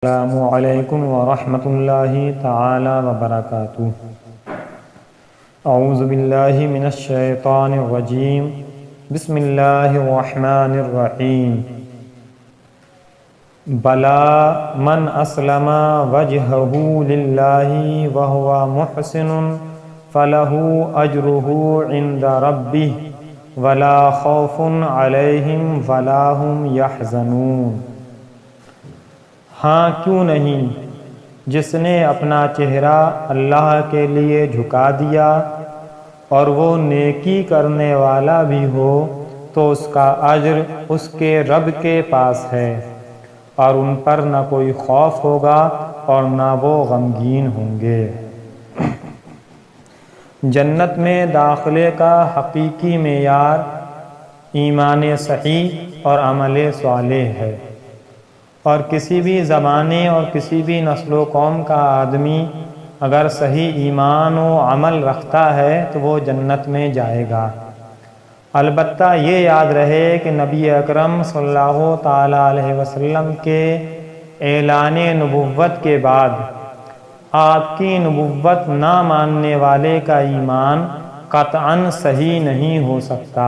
السلام علیکم ورحمۃ اللہ تعالی وبرکاتہ۔ اعوذ باللہ من الشیطان الرجیم، بسم اللہ الرحمن الرحیم۔ بلا من اسلم وجہہ للہ وہو محسن فلہ اجرہ عند ربہ ولا خوف علیہم ولا ہم یحزنون۔ ہاں کیوں نہیں، جس نے اپنا چہرہ اللہ کے لیے جھکا دیا اور وہ نیکی کرنے والا بھی ہو تو اس کا اجر اس کے رب کے پاس ہے، اور ان پر نہ کوئی خوف ہوگا اور نہ وہ غمگین ہوں گے۔ جنت میں داخلے کا حقیقی معیار ایمان صحیح اور عمل صالح ہے، اور کسی بھی زمانے اور کسی بھی نسل و قوم کا آدمی اگر صحیح ایمان و عمل رکھتا ہے تو وہ جنت میں جائے گا۔ البتہ یہ یاد رہے کہ نبی اکرم صلی اللہ تعالیٰ علیہ وسلم کے اعلان نبوت کے بعد آپ کی نبوت نہ ماننے والے کا ایمان قطعاً صحیح نہیں ہو سکتا،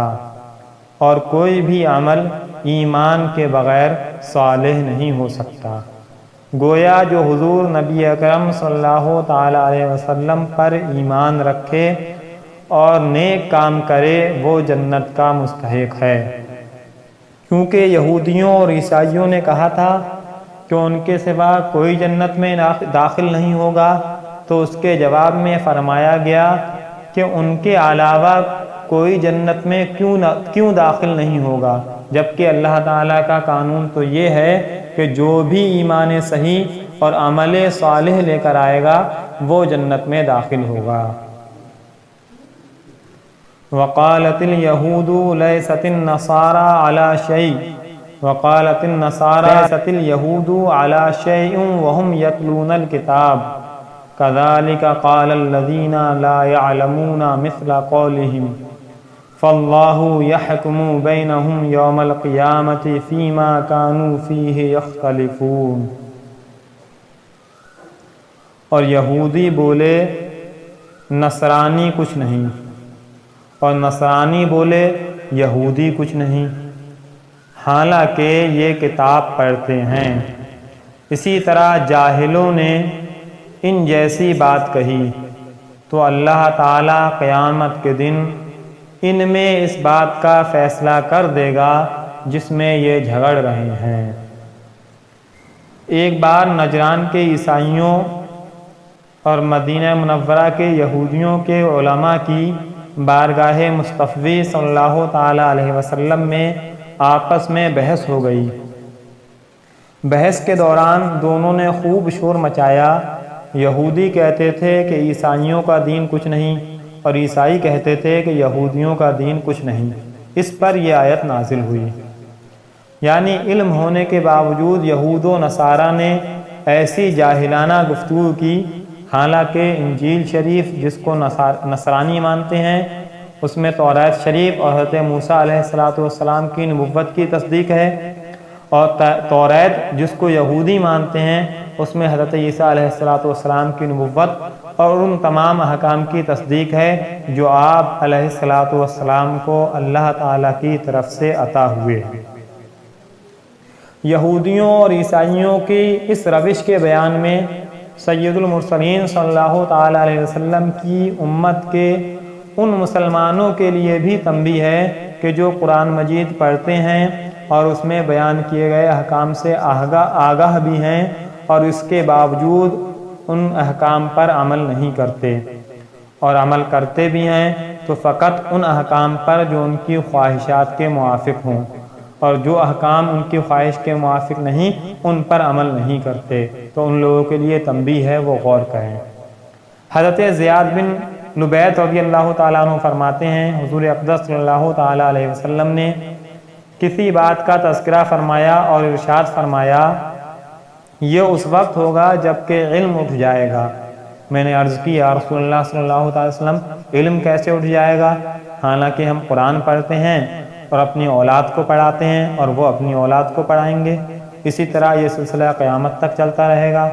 اور کوئی بھی عمل ایمان کے بغیر صالح نہیں ہو سکتا۔ گویا جو حضور نبی اکرم صلی اللہ تعالیٰ علیہ وسلم پر ایمان رکھے اور نیک کام کرے وہ جنت کا مستحق ہے، کیونکہ یہودیوں اور عیسائیوں نے کہا تھا کہ ان کے سوا کوئی جنت میں داخل نہیں ہوگا، تو اس کے جواب میں فرمایا گیا کہ ان کے علاوہ کوئی جنت میں کیوں داخل نہیں ہوگا، جبکہ اللہ تعالیٰ کا قانون تو یہ ہے کہ جو بھی ایمان صحیح اور عمل صالح لے کر آئے گا وہ جنت میں داخل ہوگا۔ وقالت اليہود لیست النصارى على شیء وقالت النصارى لیست اليہود على شیء وهم یتلون الکتاب کذلک قال الذین لا يعلمون مثل قولهم فاللہ یحکم بینہم یوم القیامۃ فیما کانوا فیہ یختلفون۔ اور یہودی بولے نصرانی کچھ نہیں، اور نصرانی بولے یہودی کچھ نہیں، حالانکہ یہ کتاب پڑھتے ہیں۔ اسی طرح جاہلوں نے ان جیسی بات کہی تو اللہ تعالیٰ قیامت کے دن ان میں اس بات کا فیصلہ کر دے گا جس میں یہ جھگڑ رہے ہیں۔ ایک بار نجران کے عیسائیوں اور مدینہ منورہ کے یہودیوں کے علماء کی بارگاہ مصطفی صلی اللہ تعالیٰ علیہ وسلم میں آپس میں بحث ہو گئی۔ بحث کے دوران دونوں نے خوب شور مچایا۔ یہودی کہتے تھے کہ عیسائیوں کا دین کچھ نہیں، اور عیسائی کہتے تھے کہ یہودیوں کا دین کچھ نہیں۔ اس پر یہ آیت نازل ہوئی، یعنی علم ہونے کے باوجود یہود و نصارہ نے ایسی جاہلانہ گفتگو کی، حالانکہ انجیل شریف جس کو نصرانی مانتے ہیں اس میں توریت شریف اور حضرت موسیٰ علیہ السلام کی نبوت کی تصدیق ہے، اور توریت جس کو یہودی مانتے ہیں اس میں حضرت عیسیٰ علیہ السلام کی نبوت اور ان تمام احکام کی تصدیق ہے جو آپ علیہ السلام کو اللہ تعالیٰ کی طرف سے عطا ہوئے۔ یہودیوں اور عیسائیوں کی اس روش کے بیان میں سید المرسلین صلی اللہ تعالیٰ علیہ وسلم کی امت کے ان مسلمانوں کے لیے بھی تنبیہ ہے کہ جو قرآن مجید پڑھتے ہیں اور اس میں بیان کیے گئے احکام سے آگاہ بھی ہیں، اور اس کے باوجود ان احکام پر عمل نہیں کرتے، اور عمل کرتے بھی ہیں تو فقط ان احکام پر جو ان کی خواہشات کے موافق ہوں، اور جو احکام ان کی خواہش کے موافق نہیں ان پر عمل نہیں کرتے، تو ان لوگوں کے لیے تنبیہ ہے، وہ غور کریں۔ حضرت زیاد بن لبید رضی اللہ تعالیٰ عنہ فرماتے ہیں حضور اقدس صلی اللہ تعالیٰ علیہ وسلم نے کسی بات کا تذکرہ فرمایا اور ارشاد فرمایا یہ اس وقت ہوگا جب کہ علم اٹھ جائے گا۔ میں نے عرض کی یا رسول اللہ صلی اللہ علیہ وسلم علم کیسے اٹھ جائے گا، حالانکہ ہم قرآن پڑھتے ہیں اور اپنی اولاد کو پڑھاتے ہیں اور وہ اپنی اولاد کو پڑھائیں گے۔ اسی طرح یہ سلسلہ قیامت تک چلتا رہے گا۔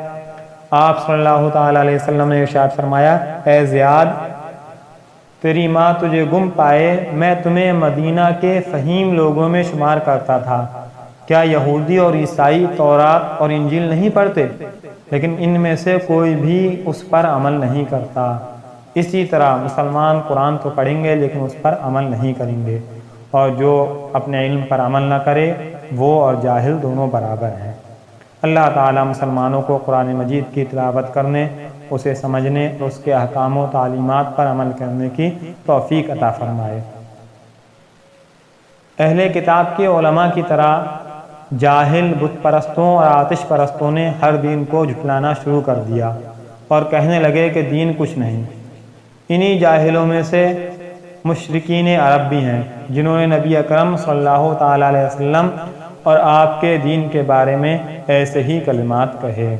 آپ صلی اللہ تعالیٰ علیہ وسلم نے ارشاد فرمایا، اے زیاد، تیری ماں تجھے گم پائے، میں تمہیں مدینہ کے فہیم لوگوں میں شمار کرتا تھا۔ کیا یہودی اور عیسائی تورات اور انجیل نہیں پڑھتے؟ لیکن ان میں سے کوئی بھی اس پر عمل نہیں کرتا۔ اسی طرح مسلمان قرآن تو پڑھیں گے لیکن اس پر عمل نہیں کریں گے، اور جو اپنے علم پر عمل نہ کرے وہ اور جاہل دونوں برابر ہیں۔ اللہ تعالیٰ مسلمانوں کو قرآن مجید کی تلاوت کرنے، اسے سمجھنے اور اس کے احکام و تعلیمات پر عمل کرنے کی توفیق عطا فرمائے۔ اہل کتاب کے علماء کی طرح جاہل بت پرستوں اور آتش پرستوں نے ہر دین کو جھٹلانا شروع کر دیا اور کہنے لگے کہ دین کچھ نہیں۔ انہی جاہلوں میں سے مشرکین عرب بھی ہیں جنہوں نے نبی اکرم صلی اللہ تعالیٰ علیہ وسلم اور آپ کے دین کے بارے میں ایسے ہی کلمات کہے۔